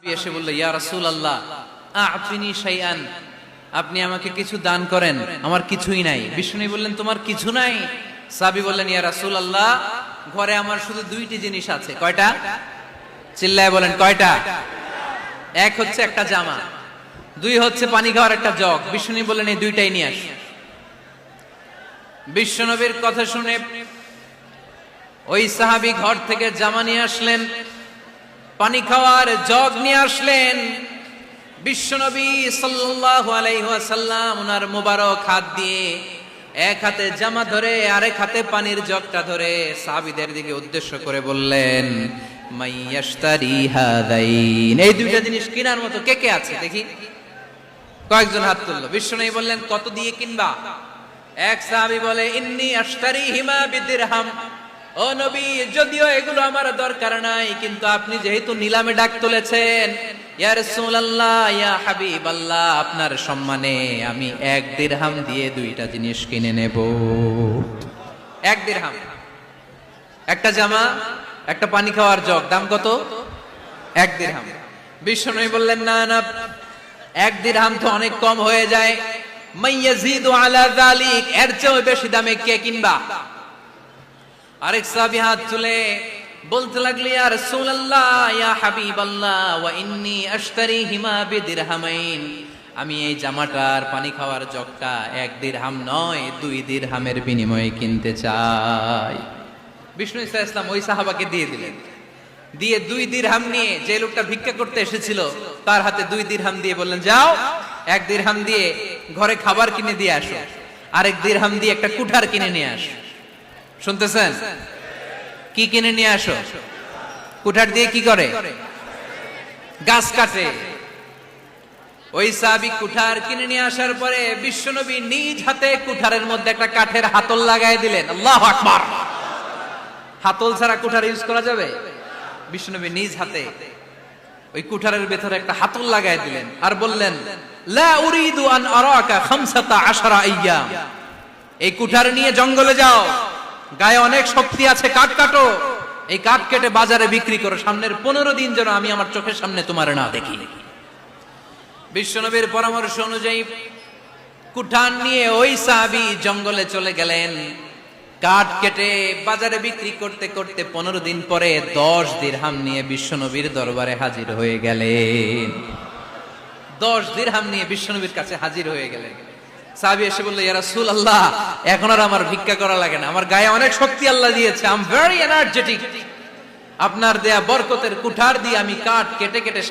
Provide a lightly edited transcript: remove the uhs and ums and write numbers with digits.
এসে বলল, ইয়া রাসূলুল্লাহ আ'তিনি শাইআন, আপনি আমাকে কিছু দান করেন, আমার কিছুই নাই। বিষ্ণু বললেন, তোমার কিছু নাই? সাহাবী বললেন, ইয়া রাসূলুল্লাহ ঘরে আমার শুধু দুইটি জিনিস আছে। কয়টা? চিল্লায় বলেন, কয়টা? এক হচ্ছে একটা জামা, দুই হচ্ছে পানি খাওয়ার একটা জগ। বিষ্ণু বললেন, এই দুইটাই নিয়ে আস। বিশ্বনবীর কথা শুনে ওই সাহাবী ঘর থেকে জামা নিয়ে আসলেন, পানি খাওয়ার জগ নিয়ে আসলেন। বিশ্বনবী সাল্লাল্লাহু আলাইহি ওয়াসাল্লাম ওনার মুবারক হাত দিয়ে এক হাতে জামা ধরে আরেক হাতে পানির জগটা ধরে সাহাবীদের দিকে উদ্দেশ্য করে বললেন, মাইয়াশতারি হাদাইন, এই দুইটা জিনিস কেনার মতো কে কে আছে দেখি। কয়েকজন হাত তুলল। বিশ্বনবী বললেন, কত দিয়ে কিনবা? এক সাহাবী বলে, ইন্নী আশতারিহিমা বিদিরহাম, ও নবী যদিও এগুলো আমার দরকার নাই, কিন্তু আপনি যেহেতু নিলামে ডাক তুলেছেন, ইয়া রাসূলুল্লাহ ইয়া হাবিবাল্লাহ, আপনার সম্মানে আমি 1 দিরহাম দিয়ে দুইটা জিনিস কিনে নেব। 1 দিরহাম, একটা জামা, একটা পানি খাওয়ার জগ, দাম কত? 1 দিরহাম। বিশ্বনবী বললেন, না না, 1 দিরহাম তো অনেক কম হয়ে যায়, মাইয়াজিদু আলা যালিক, এর চেয়ে বেশি দামে কে কিনবা? আরেক সাহাবী হাত তুলে বলতে লাগলেন, ইয়া রাসূলুল্লাহ ইয়া হাবিবাল্লাহ ওয়া ইন্নী আশতারিহিমা বিদিরহামাইন, আমি এই জামাটার পানি খাওয়ার জগটা 1 দিরহাম নয় 2 দিরহামের বিনিময়ে কিনতে চাই। বিষ্ণু ইসলাম ওই সাহাবাকে দিয়ে দিলেন। দিয়ে 2 দিরহাম নিয়ে যে লোকটা ভিক্ষা করতে এসেছিল তার হাতে 2 দিরহাম দিয়ে বললেন, যাও 1 দিরহাম দিয়ে ঘরে খাবার কিনে দিয়ে আসো, আরেক দিরহাম দিয়ে একটা কুঠার কিনে নিয়ে আসো। শুনতেছেন? কি কিনে নিয়ে আসো? কুঠার দিয়ে কি করে? গাছ কাটে। ওই সাহাবী কুঠার কিনে নিয়ে আসার পরে বিশ্বনবী নিজ হাতে কুঠারের মধ্যে একটা কাঠের হাতল লাগাই দিলেন। আল্লাহু আকবার! হাতল ছাড়া কুঠার ইউজ করা যাবে? বিশ্বনবী নিজ হাতে ওই কুঠারের ভেতরে একটা হাতল লাগাই দিলেন আর বললেন, লা উরিদু আন আরাকা 15 আইয়াম, এই কুঠার নিয়ে জঙ্গলে যাও, গায়ে অনেক শক্তি আছে, কাঠ কাটো, এই কাঠ কেটে বাজারে বিক্রি করো, সামনের 15 দিন যেন আমি আমার চোখের সামনে তোমার না দেখি। বিশ্বনবীর পরামর্শ অনুযায়ী কুঠার নিয়ে ওই সাহাবী জঙ্গলে চলে গেলেন। কাঠ কেটে বাজারে বিক্রি করতে করতে 15 দিন পরে 10 দিরহাম নিয়ে বিশ্বনবীর দরবারে হাজির হয়ে গেলেন। 10 দিরহাম নিয়ে বিশ্বনবীর কাছে হাজির হয়ে গেলেন। সাহাবী এসে বলল, ইয়া রাসূলুল্লাহ এখন আর আমার ভিক্ষা করা লাগে না, আমার গায়ে অনেক শক্তি আল্লাহ দিয়েছে, আই এম ভেরি এনার্জেটিক, আপনার দেয়া বরকতের কুঠার দিয়ে আমি কাঠ কেটে কেটে